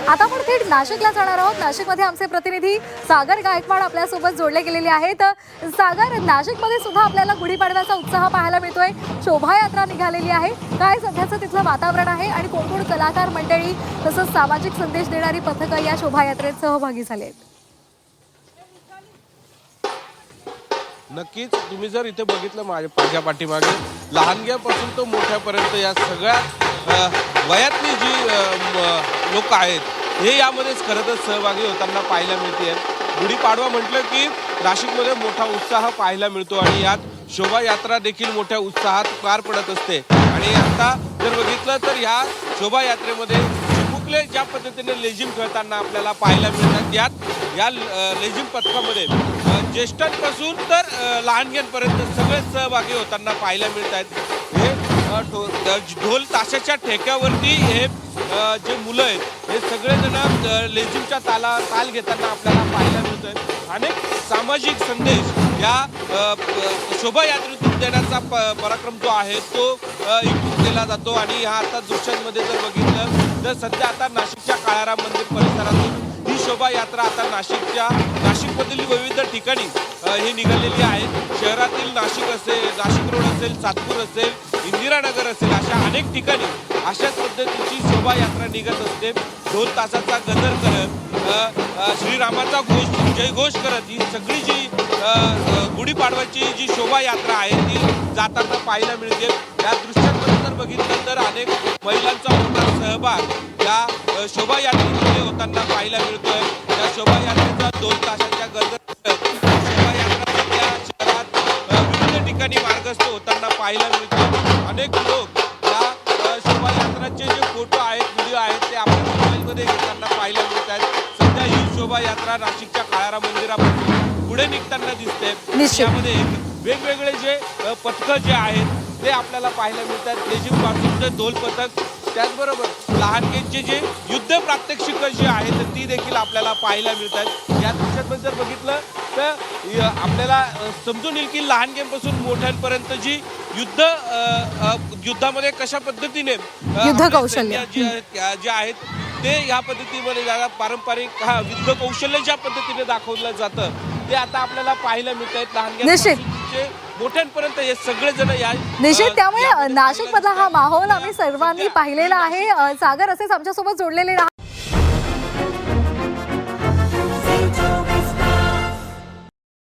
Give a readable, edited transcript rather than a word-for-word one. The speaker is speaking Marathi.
आता आपण थेट नाशिकला जाणार आहोत। नाशिकमध्ये आमचे प्रतिनिधी सागर गायकवाड आपल्यासोबत जोडले गेलेले आहेत। सागर, नाशिकमध्ये सुद्धा आपल्याला गुढीपाडव्याचा उत्साह पाहायला मिळतोय। शोभायात्रा निघालेली आहे। काय सध्याचं तिथलं वातावरण आहे आणि कोण कोण कलाकार मंडळी तसंच सामाजिक संदेश देणारी पथकं या शोभायात्रेत सहभागी झाली आहेत? नक्कीच तुम्ही जर इथे बघितलं माझ्या पाठीमागे लहानग्यापासून तो मोठ्यापर्यंत या सगळ्या वयातली जी लोक आहेत हे यामध्येच खरं तर सहभागी होताना पाहायला मिळते। गुढीपाडवा म्हटलं की नाशिकमध्ये मोठा उत्साह पाहायला मिळतो आणि यात शोभायात्रा देखील मोठ्या उत्साहात पार पडत असते। आणि आता जर बघितलं तर ह्या शोभायात्रेमध्ये चिमुकले ज्या पद्धतीने लेझिम खेळताना आपल्याला पाहायला मिळतात, यात या लेझिम पथकामध्ये ज्येष्ठांपासून तर लहानग्यांपर्यंत सगळे सहभागी होताना पाहायला मिळत आहेत। हे ढोल ताशाच्या ठेक्यावरती हे जे मुलं आहेत हे सगळेजण लेझिमच्या ताल घेताना आपल्याला पाहायला मिळत आहेत। अनेक सामाजिक संदेश या शोभायात्रेतून देण्याचा पराक्रम जो आहे तो इकडून केला जातो। आणि ह्या आता दृश्यांमध्ये जर बघितलं तर सध्या आता नाशिकच्या काळाराम मंदिर परिसरातून ही शोभायात्रा आता नाशिकमधील विविध ठिकाणी ही निघालेली आहे। शहरातील नाशिक असेल, नाशिक रोड असेल, सातपूर असेल, इंदिरानगर असेल, अशा अनेक ठिकाणी अशाच पद्धतीची शोभायात्रा निघत असते। ढोल तासाचा गजर करत श्रीरामाचा जयघोष करत ही सगळी जी गुढीपाडव्याची जी शोभायात्रा आहे ती जाताना पाहायला मिळते। या दृश्यांमध्ये जर बघितलं तर अनेक महिलांचा मोठा सहभाग या शोभायात्रेमध्ये होताना पाहायला मिळतोय। या शोभायात्रेचा ढोल ताशाच्या गजर शोभायात्रा शहरात विविध ठिकाणी मार्गस्थ होताना पाहायला मिळतो। अनेक लोक या शोभायात्राचे जे फोटो आहेत, व्हिडिओ आहेत ते आपल्या मोबाईलमध्ये घेताना पाहायला मिळत आहेत। सध्या ही शोभायात्रा नाशिकच्या काळाराम मंदिरापासून पुढे निघताना दिसते। यामध्ये वेगवेगळे जे पथकं जे आहेत ते आपल्याला पाहायला मिळतात। लेझिम पासून ते ढोल पथक, त्याचबरोबर लहानग्यांचे जे युद्ध प्रात्यक्षिक जी आहेत ती देखील आपल्याला पाहायला मिळतात। या दृश्यात जर बघितलं तर आपल्याला समजून येईल की लहानग्यांपासून मोठ्यांपर्यंत जी युद्धामध्ये कशा पद्धतीने युद्ध कौशल्य जे आहेत ते या पद्धतीमध्ये पारंपरिक युद्ध कौशल्य ज्या पद्धतीने दाखवलं जातं ते आता आपल्याला पाहायला मिळत आहेत। लहानग्यांपासून मोठ्यांपर्यंत हे सगळेजण या निश्चित, त्यामुळे नाशिकमधला हा माहोल आम्ही सर्वांनी पाहिलेला आहे। सागर, असेच आमच्यासोबत जोडलेले